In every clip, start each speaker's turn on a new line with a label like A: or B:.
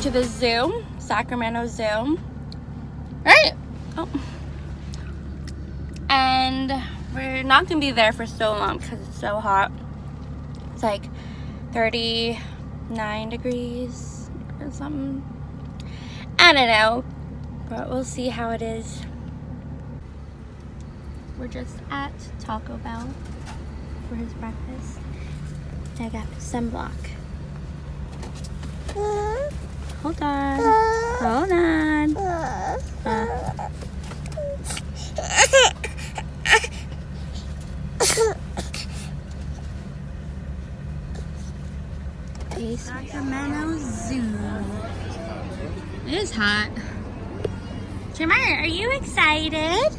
A: to the zoo, Sacramento Zoo. Right? Oh. And we're not gonna be there for so long because it's so hot. It's like 39 degrees or something. I don't know, but we'll see how it is. We're just at Taco Bell for his breakfast. I got sunblock. Hold on. Hold on. Sacramento Zoo. It is hot. Jamar, are you excited?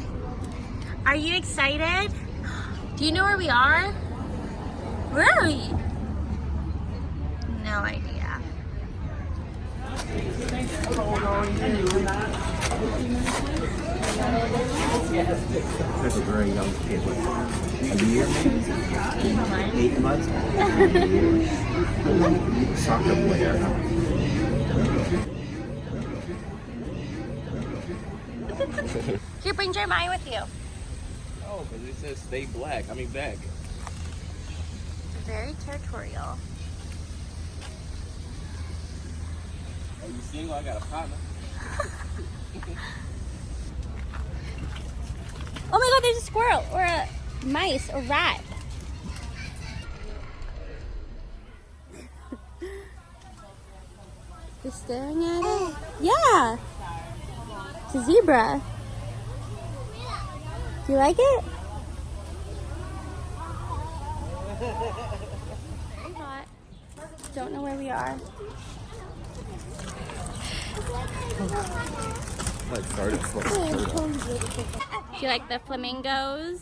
A: Are you excited? Do you know where we are? Where are we? No idea.
B: There's a very young kid, like a year, 8 months. Soccer player.
A: Here, bring Jeremiah with you.
B: Oh, because it says stay black. I mean back.
A: Very territorial.
B: Are you single? I got a partner.
A: Oh my god, there's a squirrel or a mice or rat. You're staring at it? Yeah. It's a zebra. Do you like it? Very hot. Don't know where we are.
B: Like started
A: Do you like the flamingos?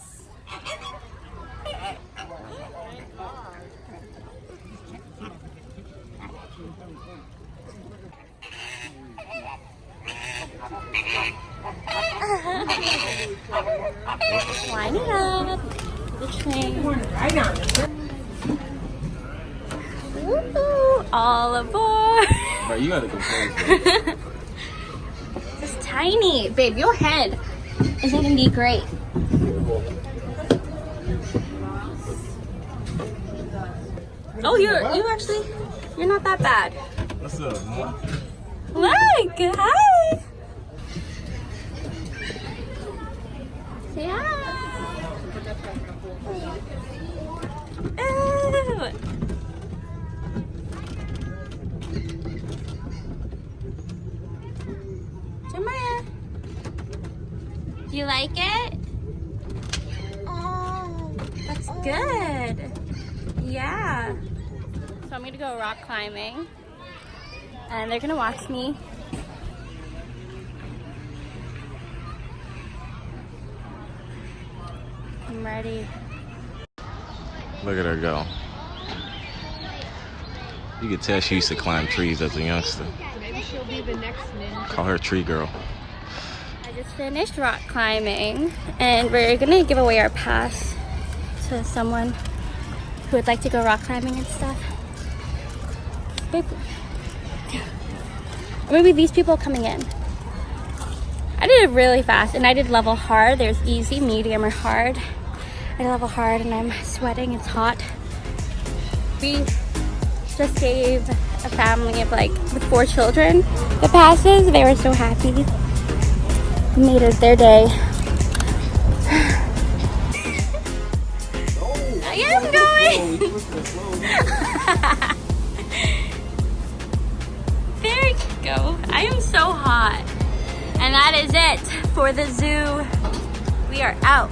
A: Line it up. The train. Woo! All aboard.
B: Bro, you gotta compose.
A: It's tiny. Babe, your head is gonna be great. Oh, you're not that bad.
B: What's up, man?
A: Look, hi. Say hi. Ooh. Jamaya. Do you like it? That's good. Yeah. So I'm gonna go rock climbing. And they're gonna watch me. I'm ready.
B: Look at her go. You could tell she used to climb trees as a youngster.
C: Maybe she'll be the next ninja.
B: Call her tree girl.
A: I just finished rock climbing and we're gonna give away our pass to someone who would like to go rock climbing and stuff. Maybe these people coming in. I did it really fast and I did level hard. There's easy, medium, or hard. I did level hard and I'm sweating, it's hot. We just gave a family of with 4 children the passes. They were so happy. We made it their day. I am going. There you go. I am so hot. And that is it for the zoo. We are out.